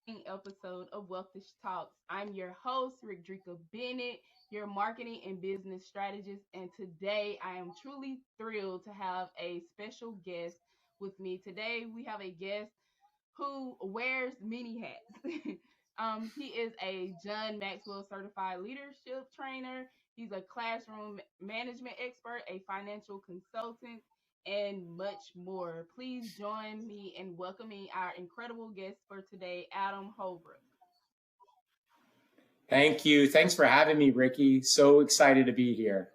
episode of Wealthish Talks. I'm your host, Rickdrieka Bennett, your marketing and business strategist. And today I am truly thrilled to have a special guest with me. Today we have a guest who wears many hats. He is a John Maxwell certified leadership trainer. He's a classroom management expert, a financial consultant, and much more. Please join me in welcoming our incredible guest for today, Adam Holbrook. Thank you. Thanks for having me, Ricky. So excited to be here.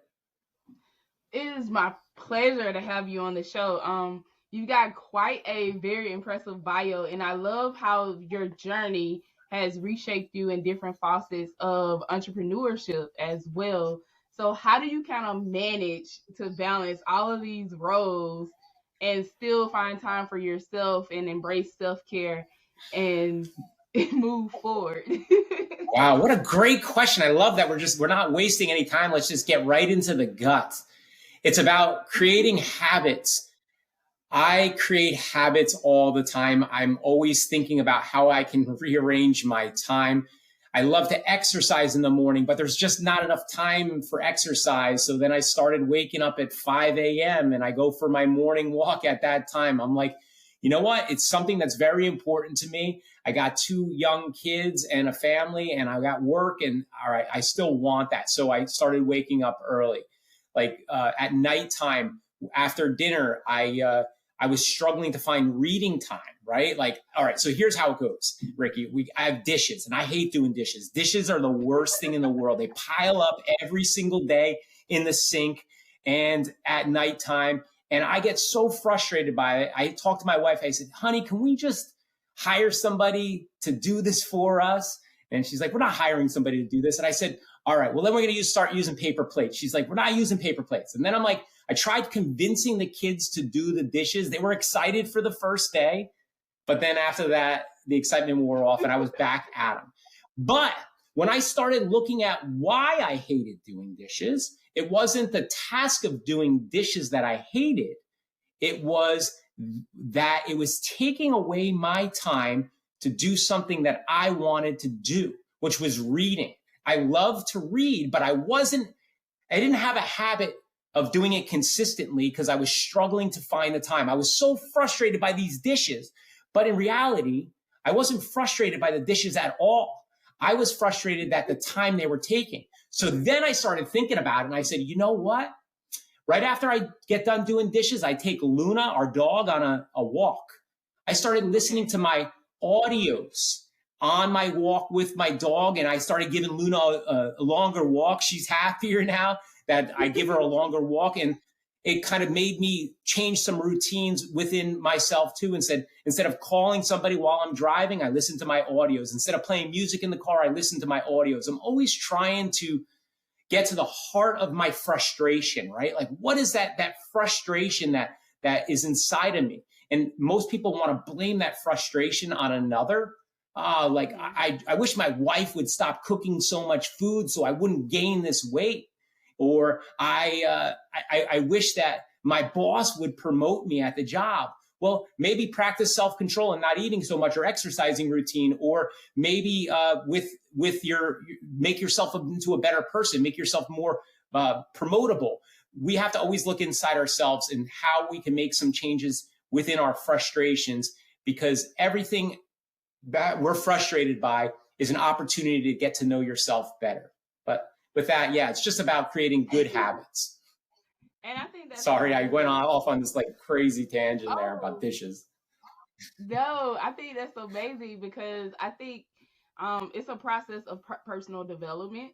It is my pleasure to have you on the show. You've got quite a very impressive bio, and I love how your journey has reshaped you in different facets of entrepreneurship as well. So, how do you kind of manage to balance all of these roles and still find time for yourself and embrace self care and move forward? Wow, what a great question. I love that we're not wasting any time. Let's just get right into the gut. It's about creating habits. I create habits all the time. I'm always thinking about how I can rearrange my time. I love to exercise in the morning, but there's just not enough time for exercise. So then I started waking up at 5 a.m. and I go for my morning walk at that time. I'm like, you know what? It's something that's very important to me. I got two young kids and a family, and I got work, and all right, I still want that. So I started waking up early. Like at nighttime after dinner, I was struggling to find reading time, right? Like, all right, so here's how it goes, Ricky. I have dishes, and I hate doing dishes. Dishes are the worst thing in the world. They pile up every single day in the sink and at nighttime, and I get so frustrated by it. I talked to my wife. I said, honey, can we just hire somebody to do this for us? And she's like, we're not hiring somebody to do this. And I said, all right, well, then we're going to start using paper plates. She's like, we're not using paper plates. And then I'm like, I tried convincing the kids to do the dishes. They were excited for the first day, but then after that, the excitement wore off and I was back at them. But when I started looking at why I hated doing dishes, it wasn't the task of doing dishes that I hated. It was that it was taking away my time to do something that I wanted to do, which was reading. I love to read, but I didn't have a habit of doing it consistently because I was struggling to find the time. I was so frustrated by these dishes, but in reality, I wasn't frustrated by the dishes at all. I was frustrated at the time they were taking. So then I started thinking about it and I said, you know what? Right after I get done doing dishes, I take Luna, our dog, on a walk. I started listening to my audios on my walk with my dog, and I started giving Luna a longer walk. She's happier now that I give her a longer walk, and it kind of made me change some routines within myself too, and said, instead of calling somebody while I'm driving, I listen to my audios. Instead of playing music in the car, I listen to my audios. I'm always trying to get to the heart of my frustration, right? Like, what is that frustration that is inside of me? And most people want to blame that frustration on another. Like I wish my wife would stop cooking so much food so I wouldn't gain this weight. Or I wish that my boss would promote me at the job. Well, maybe practice self-control and not eating so much, or exercising routine, or maybe make yourself into a better person, make yourself more promotable. We have to always look inside ourselves and how we can make some changes within our frustrations, because everything that we're frustrated by is an opportunity to get to know yourself better. But with that, yeah, it's just about creating good habits. And I think that's sorry, I went off on this like crazy tangent there about dishes. No, I think that's amazing because I think it's a process of personal development,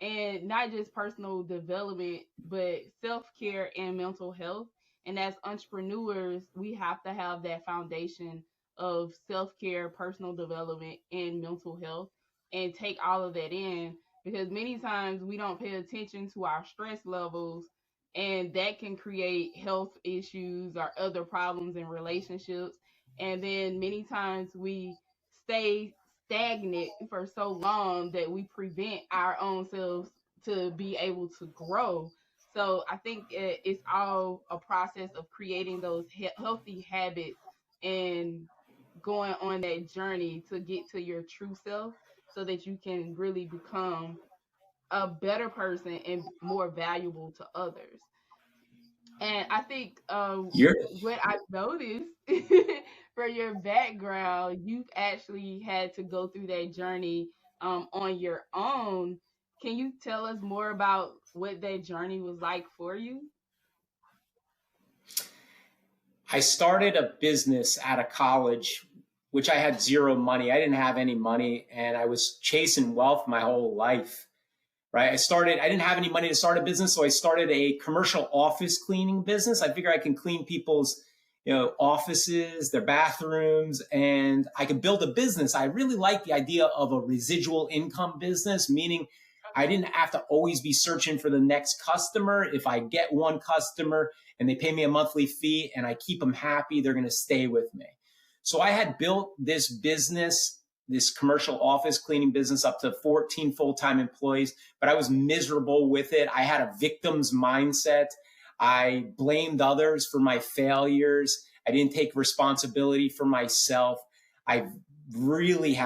and not just personal development, but self care and mental health. And as entrepreneurs, we have to have that foundation of self care, personal development, and mental health, and take all of that in, because many times we don't pay attention to our stress levels, and that can create health issues or other problems in relationships. And then many times we stay stagnant for so long that we prevent our own selves to be able to grow. So I think it's all a process of creating those healthy habits and going on that journey to get to your true self so that you can really become a better person and more valuable to others. And I think You're what I've noticed for your background, you've actually had to go through that journey on your own. Can you tell us more about what that journey was like for you? I started a business out of college, which I had zero money. I didn't have any money, and I was chasing wealth my whole life. Right? I didn't have any money to start a business, so I started a commercial office cleaning business. I figure I can clean people's, offices, their bathrooms, and I could build a business. I really like the idea of a residual income business, meaning I didn't have to always be searching for the next customer. If I get one customer and they pay me a monthly fee and I keep them happy, they're going to stay with me. So I had built this business, this commercial office cleaning business, up to 14 full-time employees, but I was miserable with it. I had a victim's mindset. I blamed others for my failures. I didn't take responsibility for myself. I really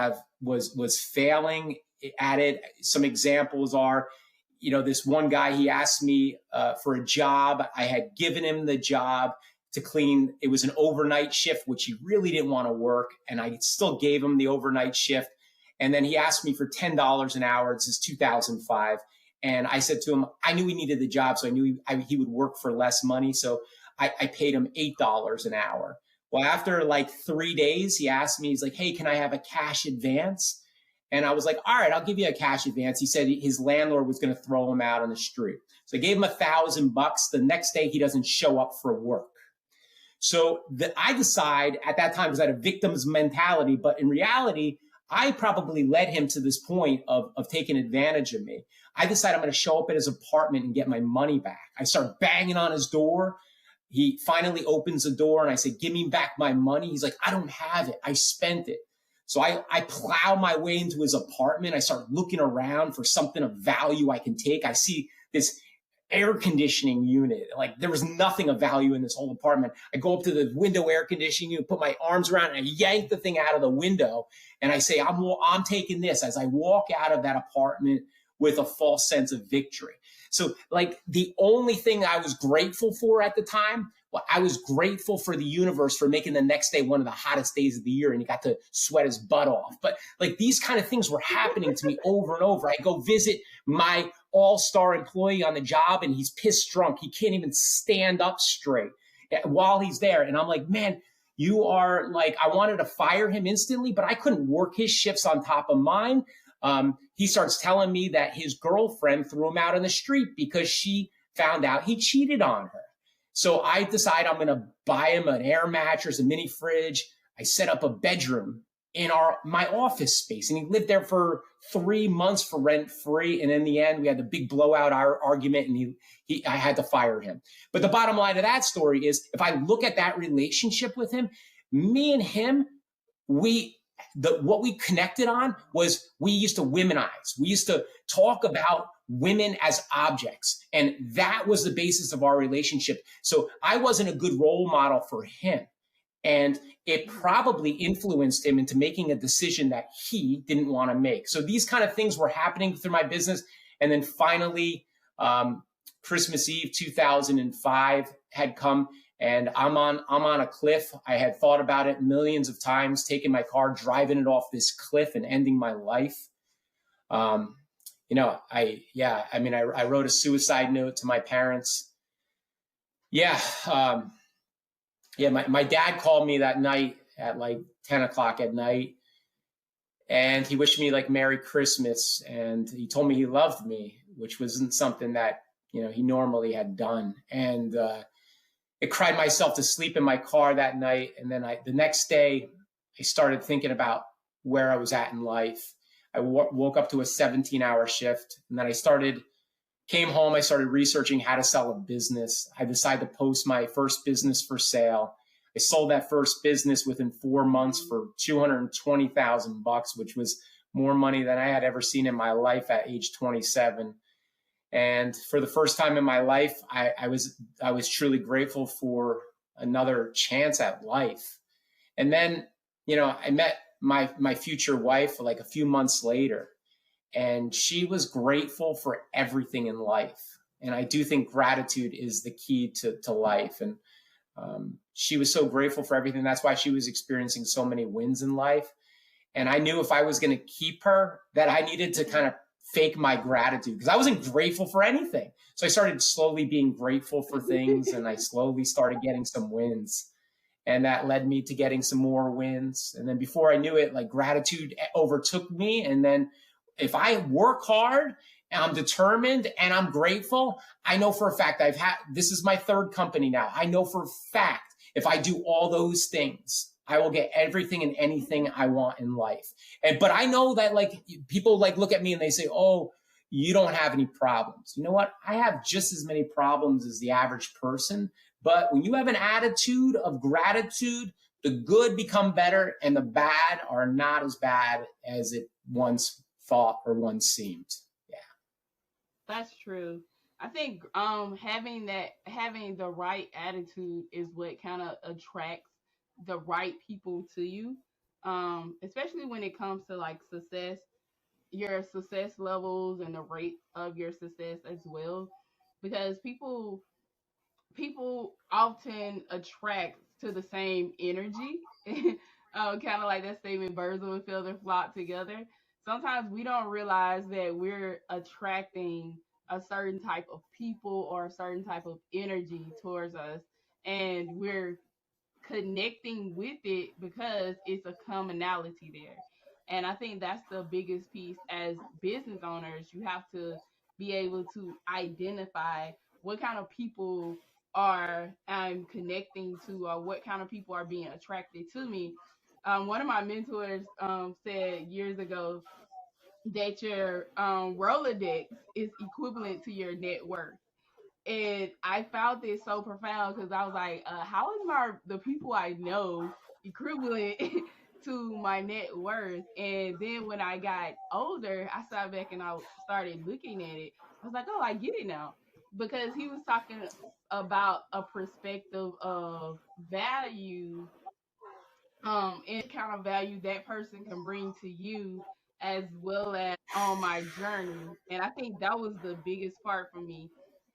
was failing at it. Some examples are, this one guy, he asked me for a job. I had given him the job to clean. It was an overnight shift, which he really didn't want to work. And I still gave him the overnight shift. And then he asked me for $10 an hour. This is 2005. And I said to him, I knew he needed the job, so I knew he would work for less money. So I paid him $8 an hour. Well, after like 3 days, he asked me, he's like, hey, can I have a cash advance? And I was like, all right, I'll give you a cash advance. He said his landlord was going to throw him out on the street. So I gave him $1,000. The next day, he doesn't show up for work. So I decide at that time, because I had a victim's mentality, but in reality, I probably led him to this point of taking advantage of me. I decide I'm going to show up at his apartment and get my money back. I start banging on his door. He finally opens the door and I say, give me back my money. He's like, I don't have it. I spent it. So I plow my way into his apartment. I start looking around for something of value I can take. I see this air conditioning unit. Like, there was nothing of value in this whole apartment. I go up to the window air conditioning unit, put my arms around it, and I yank the thing out of the window. And I say, I'm taking this, as I walk out of that apartment with a false sense of victory. So like, the only thing I was grateful for at the time, well, I was grateful for the universe for making the next day one of the hottest days of the year, and he got to sweat his butt off. But like, these kind of things were happening to me over and over. I go visit my all-star employee on the job, and he's pissed drunk. He can't even stand up straight while he's there. And I'm like, man, you are like, I wanted to fire him instantly, but I couldn't work his shifts on top of mine. He starts telling me that his girlfriend threw him out on the street because she found out he cheated on her. So I decide I'm going to buy him an air mattress, a mini fridge. I set up a bedroom in my office space, and he lived there for 3 months for rent free. And in the end, we had the big blowout argument, and I had to fire him. But the bottom line of that story is, if I look at that relationship with him, me and him, what we connected on was, we used to womanize. We used to talk about women as objects. And that was the basis of our relationship. So I wasn't a good role model for him. And it probably influenced him into making a decision that he didn't want to make. So these kind of things were happening through my business. And then finally, Christmas Eve 2005 had come, and I'm on a cliff. I had thought about it millions of times, taking my car, driving it off this cliff and ending my life. I wrote a suicide note to my parents. My dad called me that night at like 10 o'clock at night, and he wished me like Merry Christmas. And he told me he loved me, which wasn't something that, he normally had done. And, I cried myself to sleep in my car that night. And then the next day I started thinking about where I was at in life. I woke up to a 17-hour shift, and then came home. I started researching how to sell a business. I decided to post my first business for sale. I sold that first business within 4 months for $220,000, which was more money than I had ever seen in my life at age 27. And for the first time in my life, I was truly grateful for another chance at life. And then I met my future wife like a few months later, and she was grateful for everything in life. And I do think gratitude is the key to life. And she was so grateful for everything. That's why she was experiencing so many wins in life. And I knew if I was going to keep her, that I needed to kind of fake my gratitude, because I wasn't grateful for anything. So I started slowly being grateful for things, and I slowly started getting some wins. And that led me to getting some more wins. And then before I knew it, like, gratitude overtook me. And then if I work hard and I'm determined and I'm grateful, I know for a fact this is my third company now. I know for a fact if I do all those things, I will get everything and anything I want in life. But I know that, like, people like look at me and they say, oh, you don't have any problems. You know what? I have just as many problems as the average person. But when you have an attitude of gratitude, the good become better and the bad are not as bad as it once thought or once seemed. Yeah. That's true. I think having the right attitude is what kind of attracts the right people to you. Especially when it comes to like success, your success levels and the rate of your success as well. Because people often attract to the same energy. Kind of like that statement, birds of a feather flock together. Sometimes we don't realize that we're attracting a certain type of people or a certain type of energy towards us, and we're connecting with it because it's a commonality there. And I think that's the biggest piece as business owners. You have to be able to identify what kind of people are I'm connecting to, or what kind of people are being attracted to me. One of my mentors said years ago that your Rolodex is equivalent to your net worth. And I found this so profound because I was like, how is the people I know equivalent to my net worth? And then when I got older, I sat back and I started looking at it. I was like, oh, I get it now. Because he was talking about a perspective of value, and kind of value that person can bring to you, as well as on my journey. And I think that was the biggest part for me.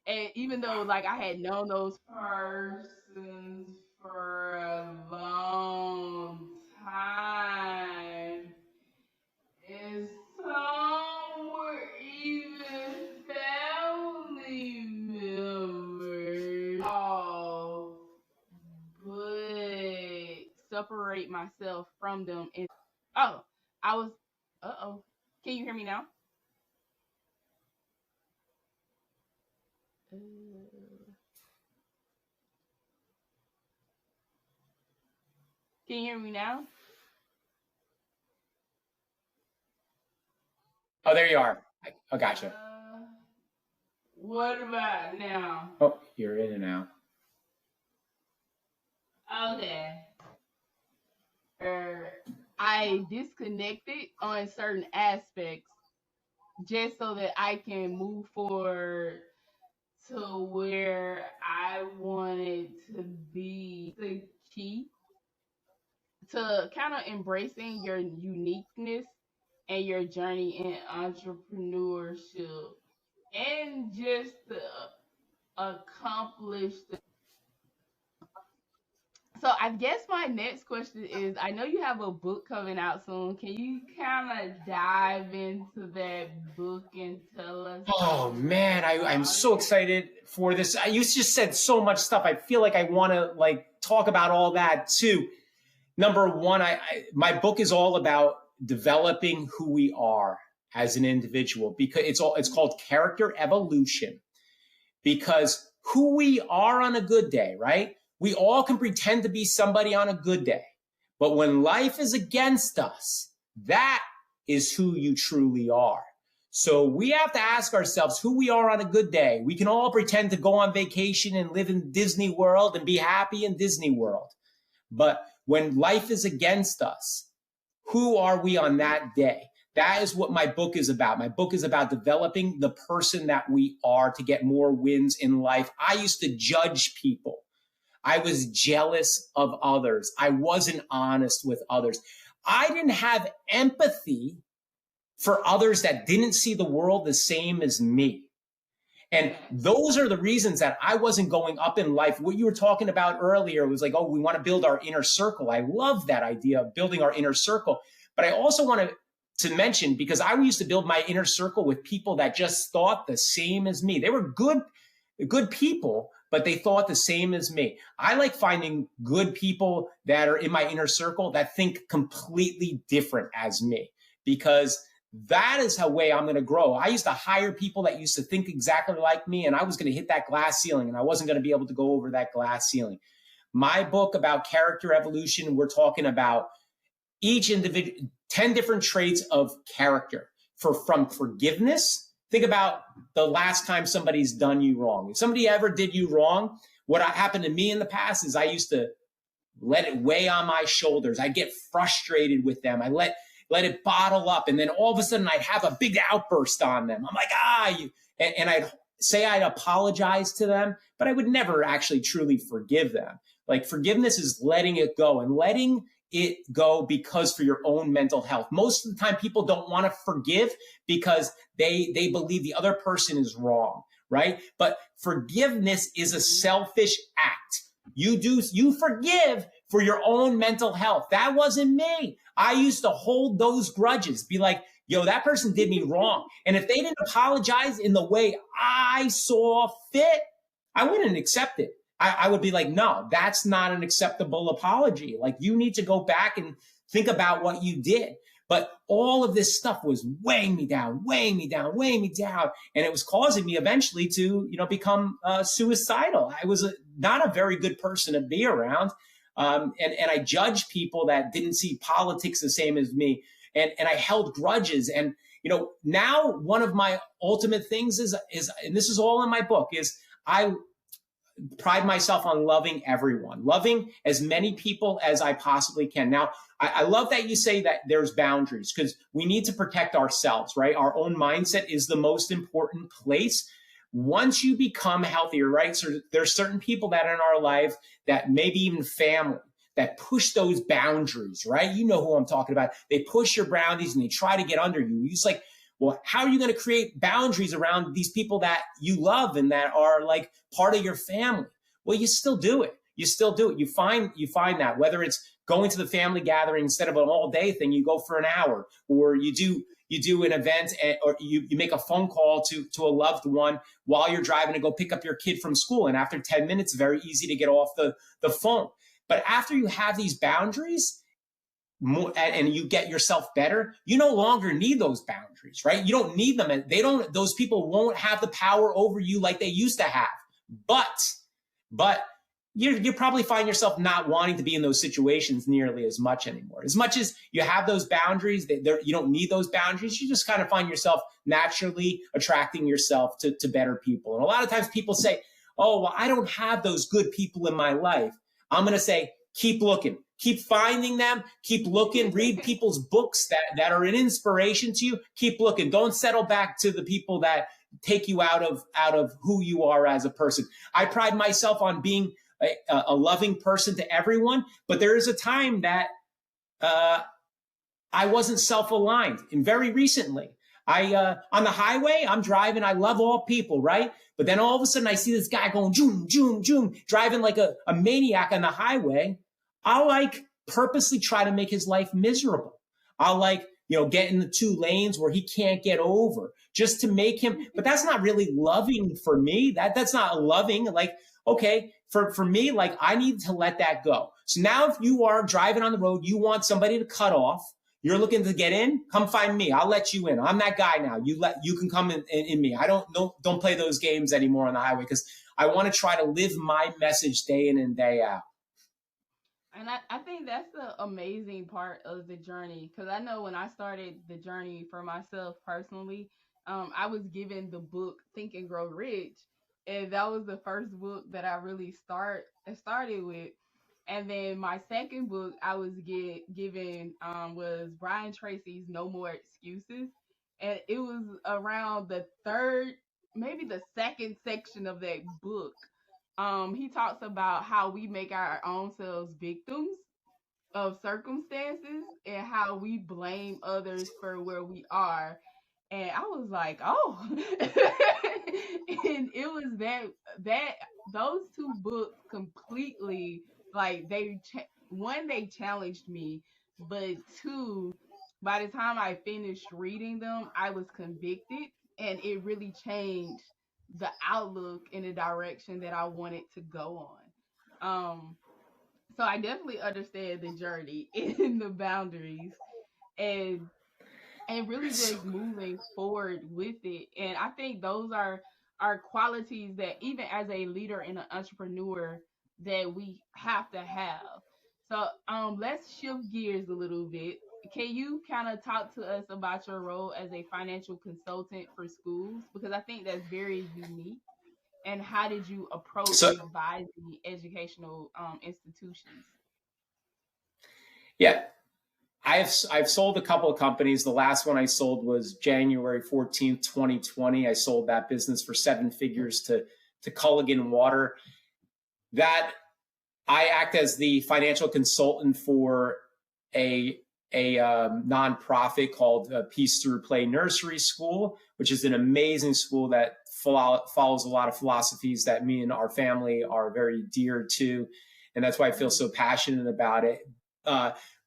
And even though like I had known those persons for a long time, and some were even family members. Oh, but separate myself from them. And oh, I was. Uh-oh. Can you hear me now? Uh, can you hear me now? Oh, there you are. I gotcha. What about now? Oh, you're in and out. Okay. I disconnected on certain aspects just so that I can move forward to where I wanted to be. The key to kind of embracing your uniqueness and your journey in entrepreneurship, and just to accomplish So I guess my next question is, I know you have a book coming out soon. Can you kind of dive into that book and tell us Oh man, I'm so excited for this. You just said so much stuff. I feel like I want to like talk about all that too. Number one, my book is all about developing who we are as an individual, because it's called Character Evolution. Because who we are on a good day, right? We all can pretend to be somebody on a good day. But when life is against us, that is who you truly are. So we have to ask ourselves who we are on a good day. We can all pretend to go on vacation and live in Disney World and be happy in Disney World. But when life is against us, who are we on that day? That is what my book is about. My book is about developing the person that we are to get more wins in life. I used to judge people. I was jealous of others. I wasn't honest with others. I didn't have empathy for others that didn't see the world the same as me. And those are the reasons that I wasn't going up in life. What you were talking about earlier was like, oh, we want to build our inner circle. I love that idea of building our inner circle. But I also want to mention, because I used to build my inner circle with people that just thought the same as me. They were good people, but they thought the same as me. I like finding good people that are in my inner circle that think completely different as me, because that is how way I'm going to grow. I used to hire people that used to think exactly like me, and I was going to hit that glass ceiling, and I wasn't going to be able to go over that glass ceiling. My book about character evolution, we're talking about each individual, 10 different traits of character. From forgiveness. Think about the last time somebody's done you wrong. If somebody ever did you wrong, what happened to me in the past is I used to let it weigh on my shoulders. I'd get frustrated with them. I let it bottle up. And then all of a sudden I'd have a big outburst on them. I'm like, and I'd say I'd apologize to them, but I would never actually truly forgive them. Like, forgiveness is letting it go, and letting it go because for your own mental health. Most of the time people don't want to forgive because they believe the other person is wrong, right? But forgiveness is a selfish act. You forgive for your own mental health. That wasn't me. I used to hold those grudges, be like, yo, that person did me wrong. And if they didn't apologize in the way I saw fit, I wouldn't accept it. I would be like, no, that's not an acceptable apology. Like, you need to go back and think about what you did. But all of this stuff was weighing me down. And it was causing me eventually to, become suicidal. I was not a very good person to be around. And I judged people that didn't see politics the same as me. And I held grudges. And, now one of my ultimate things is, and this is all in my book, is I pride myself on loving everyone, loving as many people as I possibly can. Now, I love that you say that there's boundaries, because we need to protect ourselves, right? Our own mindset is the most important place. Once you become healthier, right? So there's certain people that are in our life, that maybe even family, that push those boundaries, right? You know who I'm talking about. They push your boundaries and they try to get under you. It's like, well, how are you going to create boundaries around these people that you love and that are like part of your family? Well, you still do it. You find that, whether it's going to the family gathering instead of an all day thing, you go for an hour, or you do an event, or you make a phone call to a loved one while you're driving to go pick up your kid from school. And after 10 minutes, very easy to get off the phone. But after you have these boundaries, and you get yourself better, you no longer need those boundaries, right? You don't need them. And those people won't have the power over you like they used to have. But you probably find yourself not wanting to be in those situations nearly as much anymore. As much as you have those boundaries, you don't need those boundaries. You just kind of find yourself naturally attracting yourself to better people. And a lot of times people say, oh, well, I don't have those good people in my life. I'm going to say, keep looking. Keep finding them. Keep looking. Read people's books that are an inspiration to you. Keep looking. Don't settle back to the people that take you out of who you are as a person. I pride myself on being a loving person to everyone, but there is a time that I wasn't self-aligned. And very recently, on the highway, I'm driving. I love all people, right? But then all of a sudden, I see this guy going zoom, zoom, zoom, driving like a maniac on the highway. I'll purposely try to make his life miserable. I'll get in the two lanes where he can't get over, just to make him. But that's not really loving for me. That's not loving. Okay, for me, I need to let that go. So now if you are driving on the road, you want somebody to cut off, you're looking to get in, come find me. I'll let you in. I'm that guy now. You can come in me. I don't play those games anymore on the highway, because I want to try to live my message day in and day out. And I think that's the amazing part of the journey, because I know when I started the journey for myself personally, I was given the book Think and Grow Rich, and that was the first book that I really started with. And then my second book I was given was Brian Tracy's No More Excuses, and it was around the third, maybe the second section of that book he talks about how we make our own selves victims of circumstances and how we blame others for where we are. And I was like, oh. And it was that those two books completely, like, one, they challenged me, but two, by the time I finished reading them, I was convicted, and it really changed the outlook in the direction that I wanted to go on. So I definitely understand the journey in the boundaries, and really just moving forward with it. And I think those are qualities that, even as a leader and an entrepreneur, that we have to have. So let's shift gears a little bit. Can you kind of talk to us about your role as a financial consultant for schools? Because I think that's very unique. And how did you approach So advising educational institutions? yeah, I've sold a couple of companies. The last one I sold was January 14th, 2020. I sold that business for 7 figures to Culligan Water. That I act as the financial consultant for a nonprofit called Peace Through Play Nursery School, which is an amazing school that follows a lot of philosophies that me and our family are very dear to. And that's why I feel so passionate about it.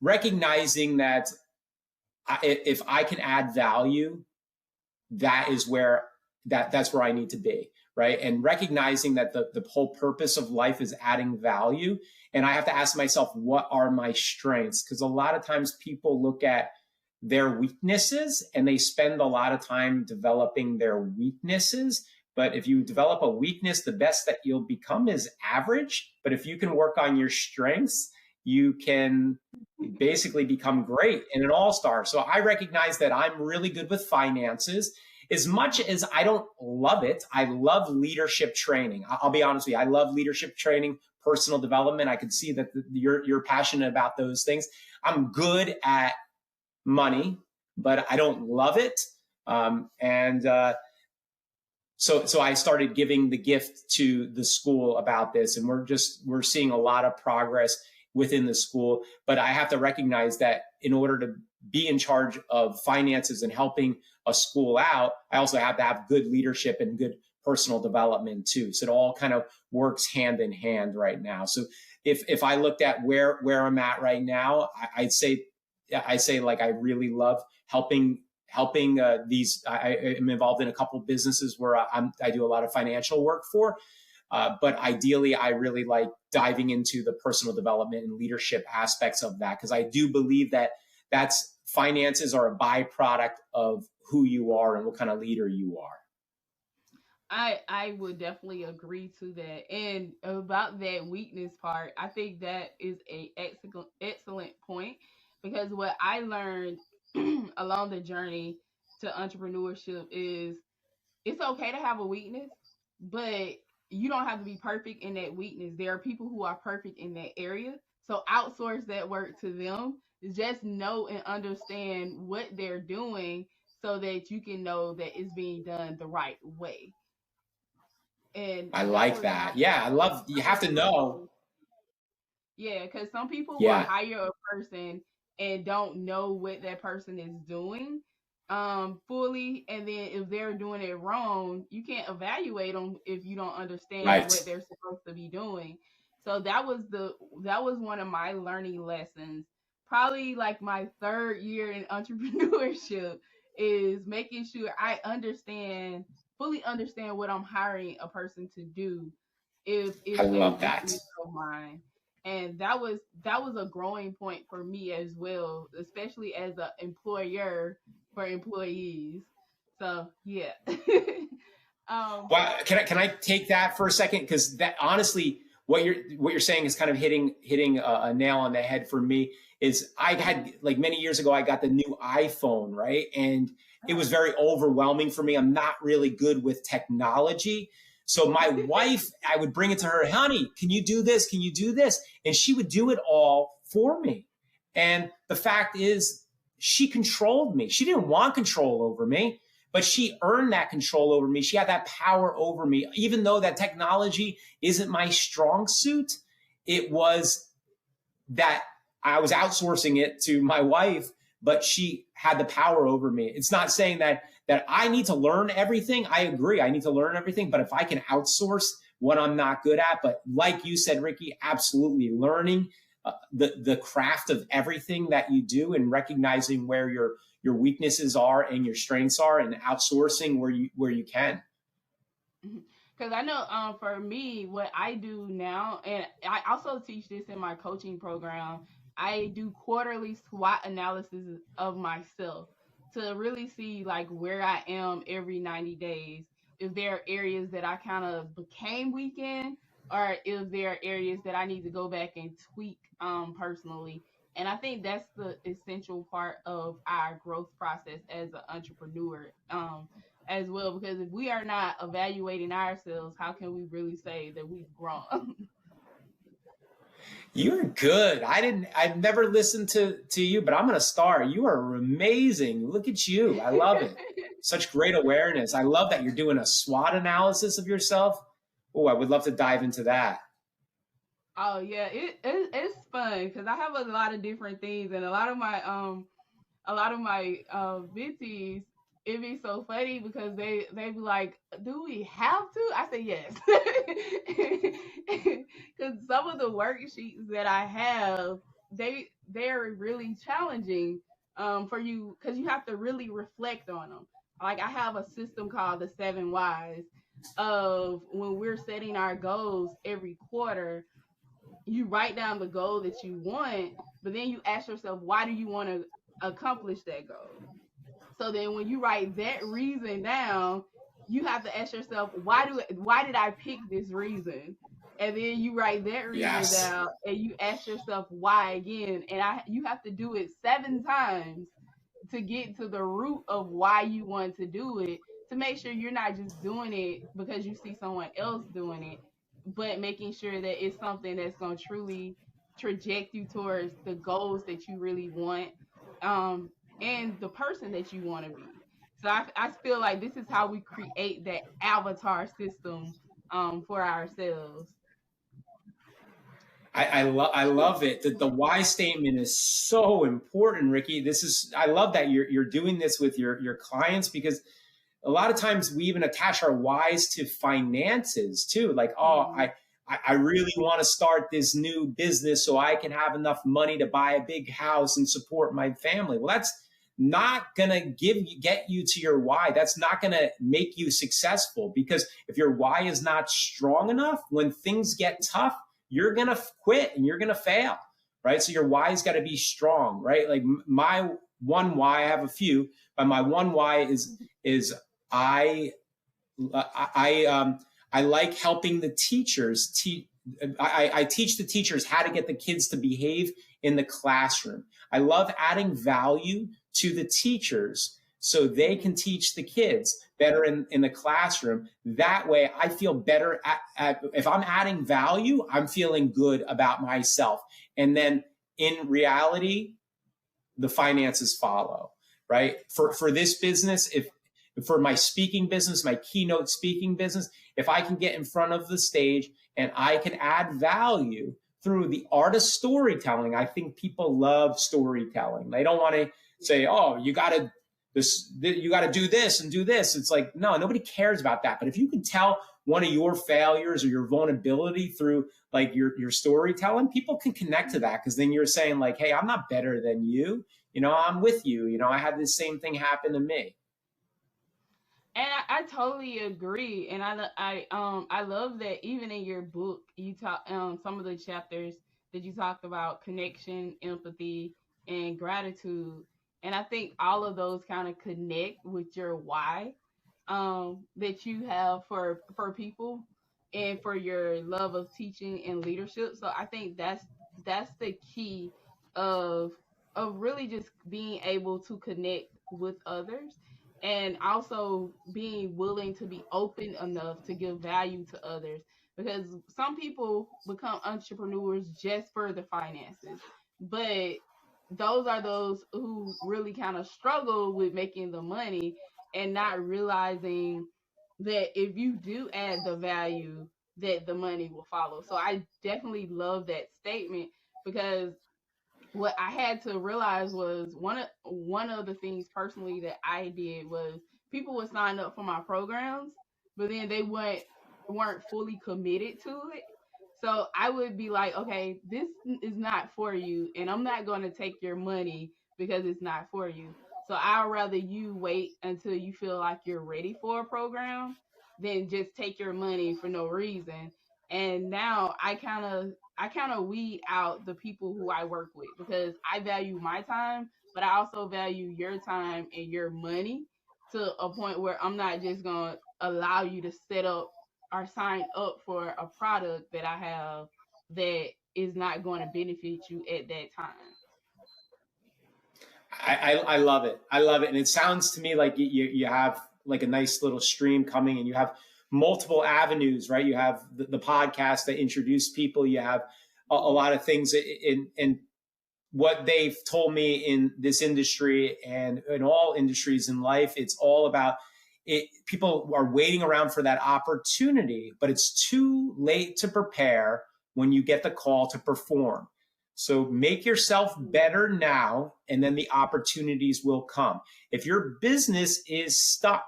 Recognizing that if I can add value, that is where that's where I need to be, right? And recognizing that the whole purpose of life is adding value. And I have to ask myself, what are my strengths? Because a lot of times people look at their weaknesses and they spend a lot of time developing their weaknesses. But if you develop a weakness, the best that you'll become is average. But if you can work on your strengths, you can basically become great and an all-star. So I recognize that I'm really good with finances. As much as I don't love it, I love leadership training. I'll be honest with you. I love leadership training, personal development. I can see that you're passionate about those things. I'm good at money, but I don't love it. So I started giving the gift to the school about this, and we're seeing a lot of progress within the school. But I have to recognize that in order to be in charge of finances and helping a school out, I also have to have good leadership and good personal development too. So it all kind of works hand in hand right now. So if I looked at where I'm at right now, I'd say like I really love helping these. I am involved in a couple of businesses where I do a lot of financial work for. But ideally, I really like diving into the personal development and leadership aspects of that, because I do believe that finances are a byproduct of who you are and what kind of leader you are. I would definitely agree to that. And about that weakness part, I think that is a excellent point, because what I learned along the journey to entrepreneurship is it's okay to have a weakness, but you don't have to be perfect in that weakness. There are people who are perfect in that area. So outsource that work to them. Just know and understand what they're doing so that you can know that it's being done the right way. And I that like was my that. Yeah, you have to know. yeah, because some people will Yeah, hire a person and don't know what that person is doing fully, and then if they're doing it wrong, you can't evaluate them if you don't understand right. what they're supposed to be doing. So that was one of my learning lessons, probably like my third year in entrepreneurship, is making sure I fully understand what I'm hiring a person to do, if I it's a love that. weakness of mine. And that was a growing point for me as well, especially as an employer for employees. So yeah. um Well, can I take that for a second? Because that honestly, what you're saying is kind of hitting a nail on the head for me. Is I had, like, many years ago, I got the new iPhone, right, and it was very overwhelming for me. I'm not really good with technology. So my wife, I would bring it to her, honey, can you do this? Can you do this? And she would do it all for me. And the fact is, she controlled me. She didn't want control over me, but she earned that control over me. She had that power over me. Even though that technology isn't my strong suit, it was that I was outsourcing it to my wife, but she had the power over me. It's not saying that I need to learn everything. I agree. I need to learn everything. But if I can outsource what I'm not good at, but like you said, Ricky, absolutely learning the craft of everything that you do and recognizing where your weaknesses are and your strengths are, and outsourcing where you can. Because I know for me, what I do now, and I also teach this in my coaching program, I do quarterly SWOT analysis of myself to really see like where I am every 90 days. If there are areas that I kind of became weak in, or if there are areas that I need to go back and tweak personally. And I think that's the essential part of our growth process as an entrepreneur. As well, because if we are not evaluating ourselves, how can we really say that we've grown? You're good. I've never listened to you, but I'm going to start. You are amazing. Look at you. I love it. Such great awareness. I love that you're doing a SWOT analysis of yourself. Oh, I would love to dive into that. Oh yeah, it's fun because I have a lot of different things, and a lot of my mentees, it be so funny because they be like, "Do we have to?" I say yes, because some of the worksheets that I have, they're really challenging for you because you have to really reflect on them. Like I have a system called the 7 Whys of when we're setting our goals every quarter. You write down the goal that you want, but then you ask yourself, why do you want to accomplish that goal? So then when you write that reason down, you have to ask yourself, why did I pick this reason? And then you write that reason Yes. down and you ask yourself why again. And you have to do it 7 times to get to the root of why you want to do it, to make sure you're not just doing it because you see someone else doing it, but making sure that it's something that's going to truly traject you towards the goals that you really want, um, and the person that you want to be. So I feel like this is how we create that avatar system for ourselves. I love it. The why statement is so important, Ricky. I love that you're doing this with your clients, because a lot of times we even attach our whys to finances too. Like, oh, Mm-hmm. I really want to start this new business so I can have enough money to buy a big house and support my family. Well, that's not gonna get you to your why. That's not gonna make you successful, because if your why is not strong enough, when things get tough, you're gonna quit and you're gonna fail, right? So your why's got to be strong, right? Like my one why, I have a few, but my one why is I I like helping the teachers. I teach the teachers how to get the kids to behave in the classroom. I love adding value to the teachers so they can teach the kids better in the classroom. That way, I feel better. If I'm adding value, I'm feeling good about myself. And then in reality, the finances follow, right? For this business, if for my speaking business, my keynote speaking business, if I can get in front of the stage and I can add value through the art of storytelling, I think people love storytelling. They don't want to say, "Oh, you got to do this and do this." It's like, no, nobody cares about that. But if you can tell one of your failures or your vulnerability through like your storytelling, people can connect to that, because then you're saying like, "Hey, I'm not better than you. I'm with you. I had the same thing happen to me." And I totally agree, and I love that even in your book you talk some of the chapters that you talked about connection, empathy, and gratitude, and I think all of those kind of connect with your why that you have for people and for your love of teaching and leadership. So I think that's the key of really just being able to connect with others, and also being willing to be open enough to give value to others, because some people become entrepreneurs just for the finances, but those are those who really kind of struggle with making the money, and not realizing that if you do add the value, that the money will follow. So I definitely love that statement, because what I had to realize was one of the things personally that I did was people would sign up for my programs, but then they weren't fully committed to it. So I would be like, okay, this is not for you, and I'm not going to take your money because it's not for you. So I'd rather you wait until you feel like you're ready for a program than just take your money for no reason. And now I kind of weed out the people who I work with, because I value my time, but I also value your time and your money to a point where I'm not just going to allow you to set up or sign up for a product that I have that is not going to benefit you at that time. I love it. I love it. And it sounds to me like you have like a nice little stream coming, and you have multiple avenues, right? You have the podcast that introduce people. You have a lot of things in what they've told me in this industry and in all industries in life. It's all about it. People are waiting around for that opportunity, but it's too late to prepare when you get the call to perform. So make yourself better now, and then the opportunities will come. If your business is stuck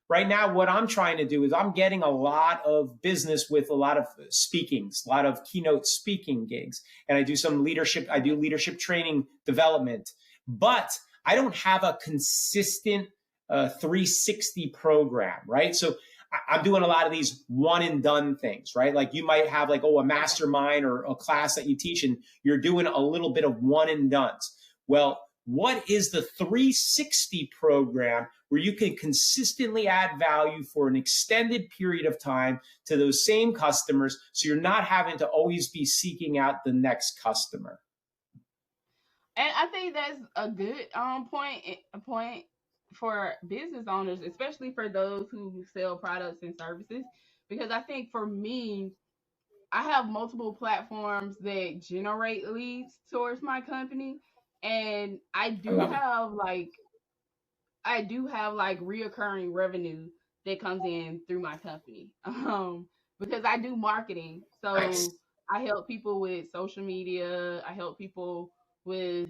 right now, what I'm trying to do is I'm getting a lot of business with a lot of speakings, a lot of keynote speaking gigs. And I do some leadership, I do leadership training development, but I don't have a consistent 360 program, right? So I'm doing a lot of these one and done things, right? Like you might have like, a mastermind or a class that you teach, and you're doing a little bit of one and dones. Well, what is the 360 program where you can consistently add value for an extended period of time to those same customers, so you're not having to always be seeking out the next customer? And I think that's a good point for business owners, especially for those who sell products and services. Because I think for me, I have multiple platforms that generate leads towards my company, and I love it. I do have like reoccurring revenue that comes in through my company. Because I do marketing. Nice. So I help people with social media. I help people with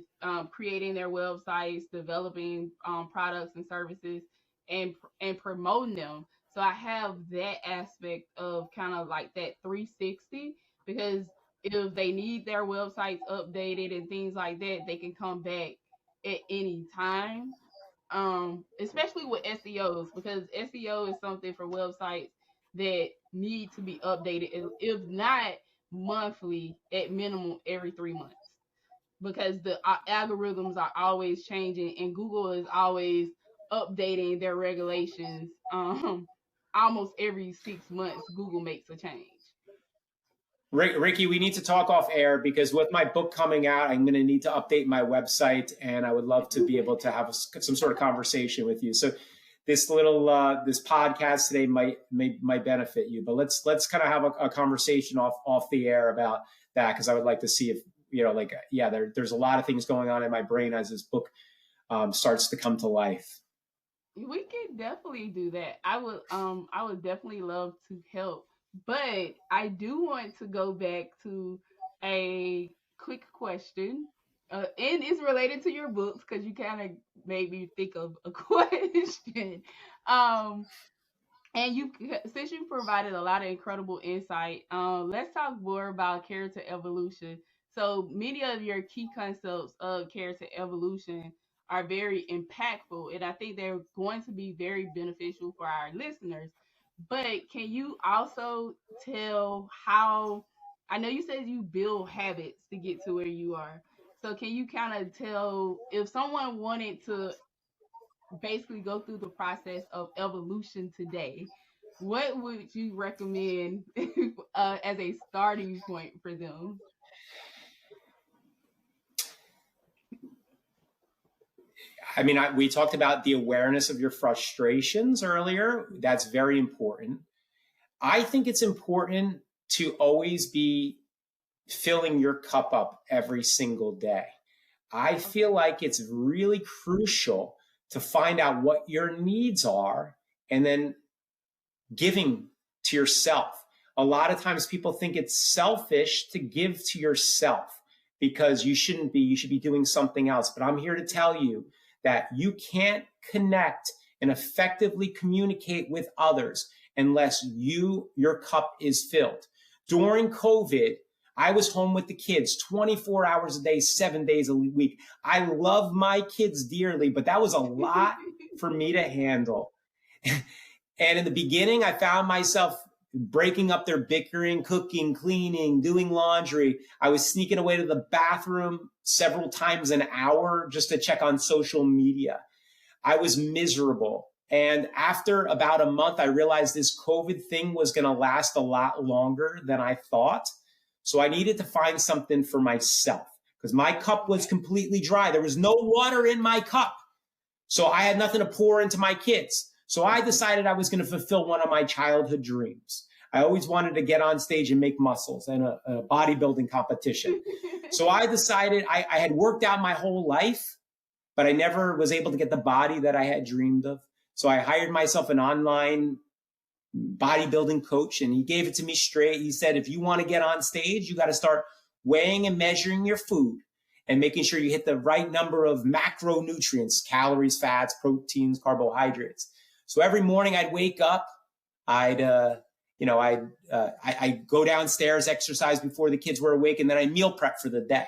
creating their websites, developing products and services, and promoting them. So I have that aspect of kind of like that 360, because if they need their websites updated and things like that, they can come back at any time, especially with SEOs, because SEO is something for websites that need to be updated, if not monthly, at minimum every 3 months, because the algorithms are always changing, and Google is always updating their regulations. Almost every 6 months, Google makes a change. Ricky, we need to talk off air, because with my book coming out, I'm going to need to update my website, and I would love to be able to have some sort of conversation with you. So this little this podcast today might benefit you, but let's kind of have a conversation off the air about that, because I would like to see if there's a lot of things going on in my brain as this book starts to come to life. We can definitely do that. I would definitely love to help. But I do want to go back to a quick question. And it's related to your books, because you kind of made me think of a question. Um, and since you provided a lot of incredible insight, let's talk more about character evolution. So many of your key concepts of character evolution are very impactful, and I think they're going to be very beneficial for our listeners. But can you also tell how? I know you said you build habits to get to where you are. So can you kind of tell, if someone wanted to basically go through the process of evolution today, what would you recommend as a starting point for them? I mean, we talked about the awareness of your frustrations earlier. That's very important. I think it's important to always be filling your cup up every single day. I feel Okay. like it's really crucial to find out what your needs are and then giving to yourself. A lot of times people think it's selfish to give to yourself because you shouldn't be. You should be doing something else. But I'm here to tell you that you can't connect and effectively communicate with others unless your cup is filled. During COVID, I was home with the kids 24 hours a day, 7 days a week. I love my kids dearly, but that was a lot for me to handle. And in the beginning, I found myself breaking up their bickering, cooking, cleaning, doing laundry. I was sneaking away to the bathroom several times an hour just to check on social media. I was miserable. And after about a month, I realized this COVID thing was going to last a lot longer than I thought. So I needed to find something for myself because my cup was completely dry. There was no water in my cup. So I had nothing to pour into my kids. So I decided I was going to fulfill one of my childhood dreams. I always wanted to get on stage and make muscles in a bodybuilding competition. So I decided I had worked out my whole life, but I never was able to get the body that I had dreamed of. So I hired myself an online bodybuilding coach, and he gave it to me straight. He said, if you want to get on stage, you got to start weighing and measuring your food and making sure you hit the right number of macronutrients, calories, fats, proteins, carbohydrates. So every morning I'd wake up, I'd go downstairs, exercise before the kids were awake, and then I meal prep for the day.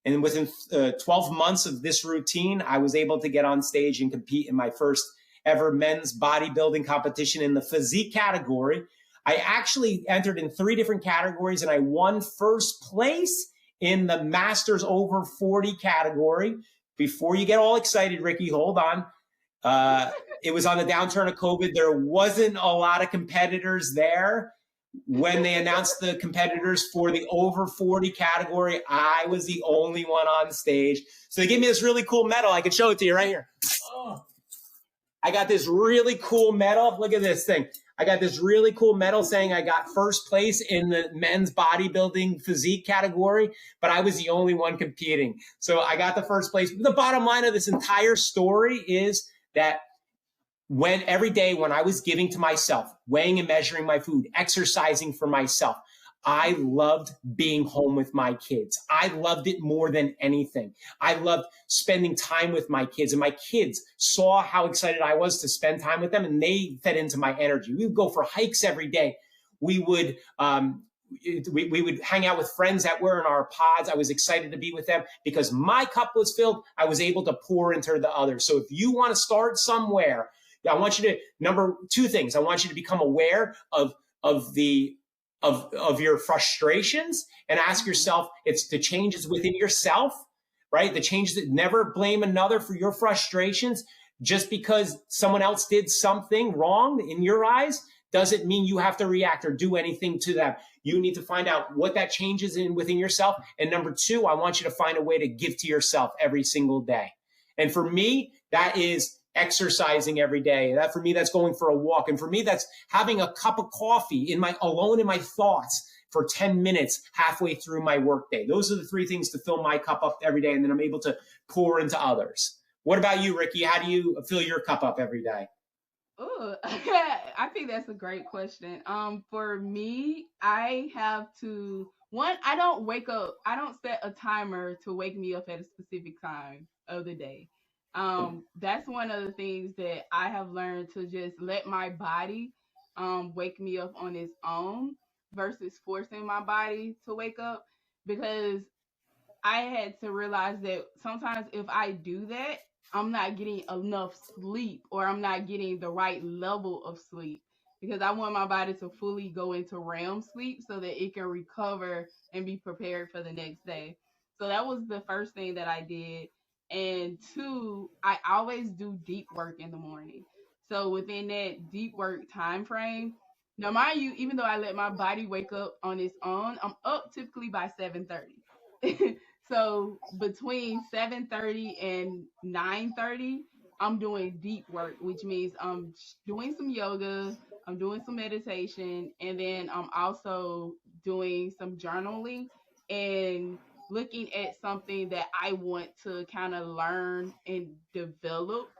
And within 12 months of this routine, I was able to get on stage and compete in my first ever men's bodybuilding competition in the physique category. I actually entered in 3 different categories, and I won first place in the Masters over 40 category. Before you get all excited, Ricky, hold on. It was on the downturn of COVID. There wasn't a lot of competitors there. When they announced the competitors for the over 40 category, I was the only one on stage. So they gave me this really cool medal. I can show it to you right here. Oh. I got this really cool medal. Look at this thing. I got this really cool medal saying I got first place in the men's bodybuilding physique category, but I was the only one competing. So I got the first place. The bottom line of this entire story is that every day when I was giving to myself, weighing and measuring my food, exercising for myself, I loved being home with my kids. I loved it more than anything. I loved spending time with my kids, and my kids saw how excited I was to spend time with them, and they fed into my energy. We would go for hikes every day. We would hang out with friends that were in our pods. I was excited to be with them because my cup was filled. I was able to pour into the others. So if you want to start somewhere, I want you to, 2 things. I want you to become aware of your frustrations and ask yourself, it's the changes within yourself, right? The changes that never blame another for your frustrations. Just because someone else did something wrong in your eyes doesn't mean you have to react or do anything to them. You need to find out what that changes within yourself. And number 2, I want you to find a way to give to yourself every single day. And for me, that is exercising every day. For me, that's going for a walk. And for me, that's having a cup of coffee alone in my thoughts for 10 minutes halfway through my workday. Those are the 3 things to fill my cup up every day. And then I'm able to pour into others. What about you, Ricky? How do you fill your cup up every day? Oh, I think that's a great question. For me, I have to, I don't wake up, I don't set a timer to wake me up at a specific time of the day. That's one of the things that I have learned, to just let my body wake me up on its own versus forcing my body to wake up, because I had to realize that sometimes if I do that, I'm not getting enough sleep, or I'm not getting the right level of sleep, because I want my body to fully go into REM sleep so that it can recover and be prepared for the next day. So that was the first thing that I did. And 2, I always do deep work in the morning. So within that deep work time frame, now mind you, even though I let my body wake up on its own, I'm up typically by 7:30. So between 7:30 and 9:30, I'm doing deep work, which means I'm doing some yoga, I'm doing some meditation, and then I'm also doing some journaling and looking at something that I want to kind of learn and develop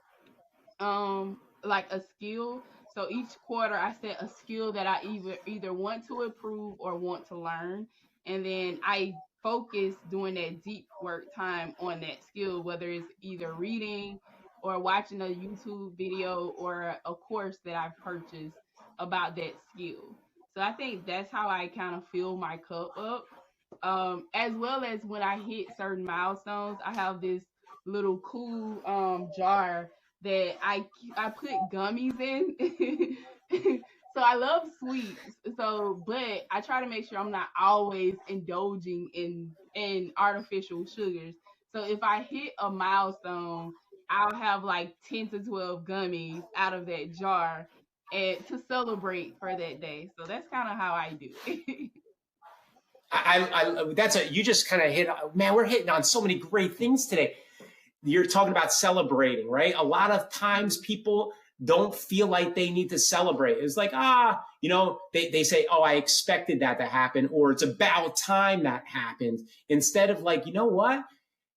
like a skill. So each quarter I set a skill that I either want to improve or want to learn, and then I focus during that deep work time on that skill, whether it's either reading or watching a YouTube video or a course that I've purchased about that skill. So I think that's how I kind of fill my cup up. As well as when I hit certain milestones, I have this little cool jar that I put gummies in. So I love sweets. So, but I try to make sure I'm not always indulging in artificial sugars. So if I hit a milestone, I'll have like 10 to 12 gummies out of that jar and to celebrate for that day. So that's kind of how I do it. You just kind of hit, man, we're hitting on so many great things today. You're talking about celebrating, right? A lot of times people don't feel like they need to celebrate. It's like, they say, oh, I expected that to happen, or it's about time that happened. Instead of like, you know what?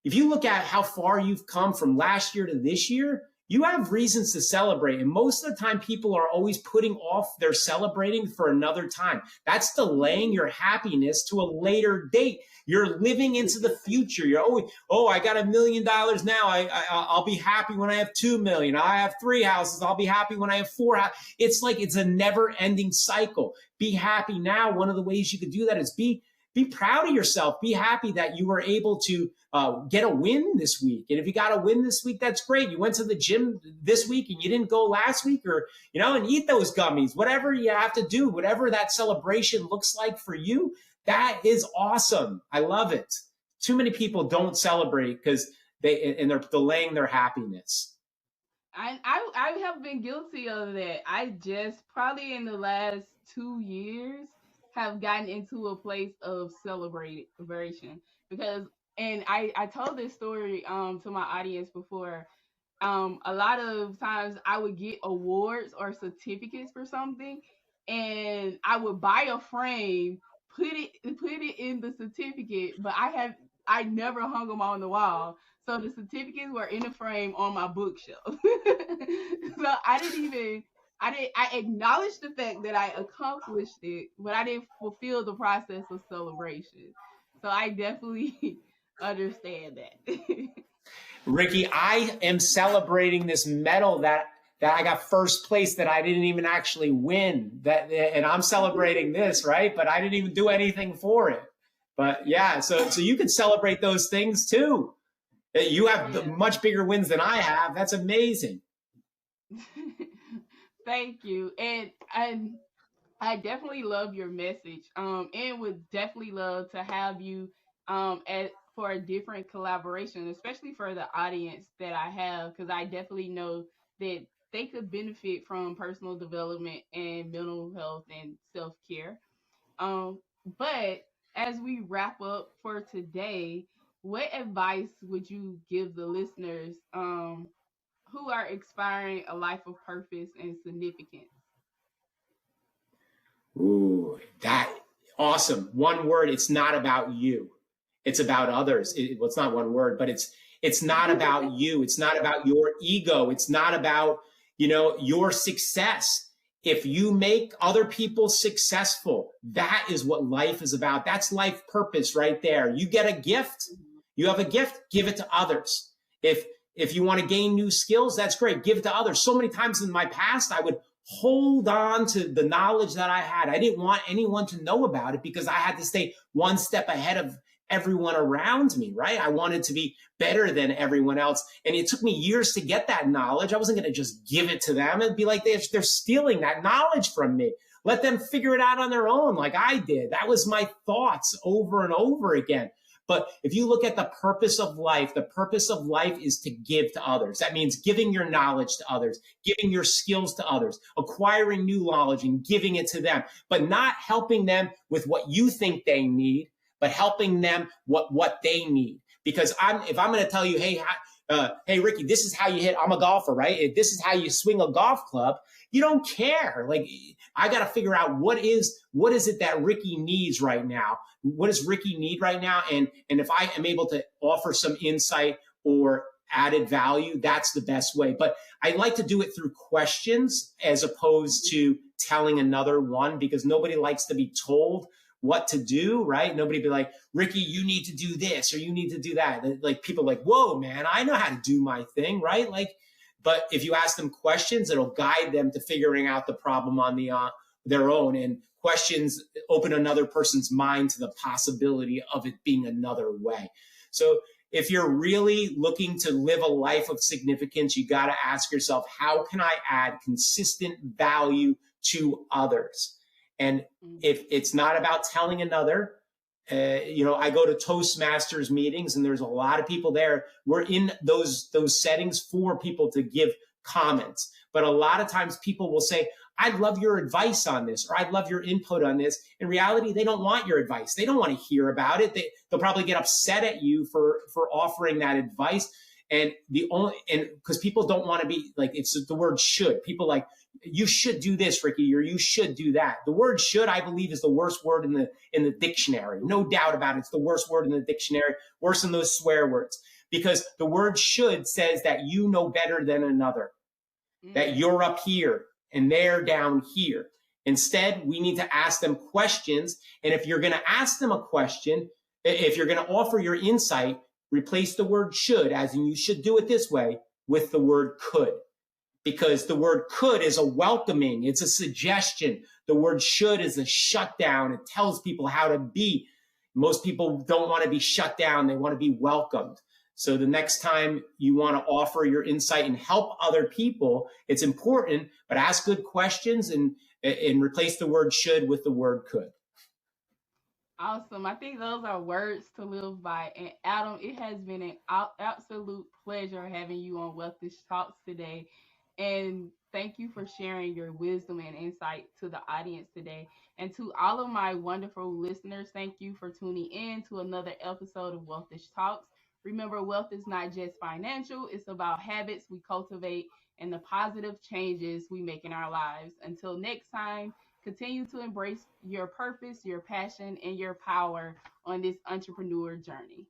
If you look at how far you've come from last year to this year, you have reasons to celebrate. And most of the time, people are always putting off their celebrating for another time. That's delaying your happiness to a later date. You're living into the future. You're always, oh, I got $1 million now. I'll be happy when I have 2 million. I have 3 houses. I'll be happy when I have 4 houses. It's like it's a never-ending cycle. Be happy now. One of the ways you could do that is be proud of yourself. Be happy that you were able to get a win this week. And if you got a win this week, that's great. You went to the gym this week and you didn't go last week, or, and eat those gummies, whatever you have to do, whatever that celebration looks like for you. That is awesome. I love it. Too many people don't celebrate because they're delaying their happiness. I have been guilty of that. I just probably in the last 2 years have gotten into a place of celebration because, and I told this story to my audience before. A lot of times I would get awards or certificates for something, and I would buy a frame, put it in the certificate, but I never hung them on the wall. So the certificates were in a frame on my bookshelf. So I acknowledged the fact that I accomplished it, but I didn't fulfill the process of celebration. So I definitely understand that. Ricky, I am celebrating this medal that I got first place that I didn't even actually win. And I'm celebrating this, right? But I didn't even do anything for it. But yeah, so you can celebrate those things too. You have much bigger wins than I have. That's amazing. Thank you. And I definitely love your message. And would definitely love to have you for a different collaboration, especially for the audience that I have, because I definitely know that they could benefit from personal development and mental health and self-care. But as we wrap up for today, what advice would you give the listeners who are expiring a life of purpose and significance? Ooh, that awesome. One word, it's not about you. It's about others. Well, it's not one word, but it's not about you. It's not about your ego. It's not about, your success. If you make other people successful, that is what life is about. That's life purpose right there. You get a gift. You have a gift, give it to others. If you want to gain new skills, that's great. Give it to others. So many times in my past, I would hold on to the knowledge that I had. I didn't want anyone to know about it because I had to stay one step ahead of everyone around me, right? I wanted to be better than everyone else. And it took me years to get that knowledge. I wasn't going to just give it to them and be like, they're stealing that knowledge from me. Let them figure it out on their own like I did. That was my thoughts over and over again. But if you look at the purpose of life is to give to others. That means giving your knowledge to others, giving your skills to others, acquiring new knowledge and giving it to them, but not helping them with what you think they need, but helping them what they need. Because if I'm going to tell you, hey, Ricky, this is how you hit. I'm a golfer, right? This is how you swing a golf club. You don't care. Like, I got to figure out what is it that Ricky needs right now? What does Ricky need right now? And if I am able to offer some insight or added value, that's the best way. But I like to do it through questions as opposed to telling another one, because nobody likes to be told what to do, right? Nobody be like, Ricky, you need to do this or you need to do that. Like people like, whoa, man, I know how to do my thing, right? Like, but if you ask them questions, it'll guide them to figuring out the problem on their own. And questions open another person's mind to the possibility of it being another way. So if you're really looking to live a life of significance, you got to ask yourself, how can I add consistent value to others? And if it's not about telling another, I go to Toastmasters meetings and there's a lot of people there. We're in those settings for people to give comments. But a lot of times people will say, I'd love your advice on this, or I'd love your input on this. In reality, they don't want your advice. They don't want to hear about it. They'll probably get upset at you for offering that advice. And because people don't want to be like, it's the word should. People like, you should do this, Ricky, or you should do that. The word should, I believe, is the worst word in the dictionary. No doubt about it. It's the worst word in the dictionary, worse than those swear words. Because the word should says that you know better than another, that you're up here and they're down here. Instead, we need to ask them questions. And if you're going to ask them a question, if you're going to offer your insight, replace the word should, as in you should do it this way, with the word could. Because the word could is a welcoming, it's a suggestion. The word should is a shutdown. It tells people how to be. Most people don't want to be shut down. They want to be welcomed. So the next time you want to offer your insight and help other people, it's important, but ask good questions and replace the word should with the word could. Awesome. I think those are words to live by. And Adam, it has been an absolute pleasure having you on Wealthish Talks today. And thank you for sharing your wisdom and insight to the audience today. And to all of my wonderful listeners, thank you for tuning in to another episode of Wealthish Talks. Remember, wealth is not just financial, it's about habits we cultivate and the positive changes we make in our lives. Until next time, continue to embrace your purpose, your passion, and your power on this entrepreneur journey.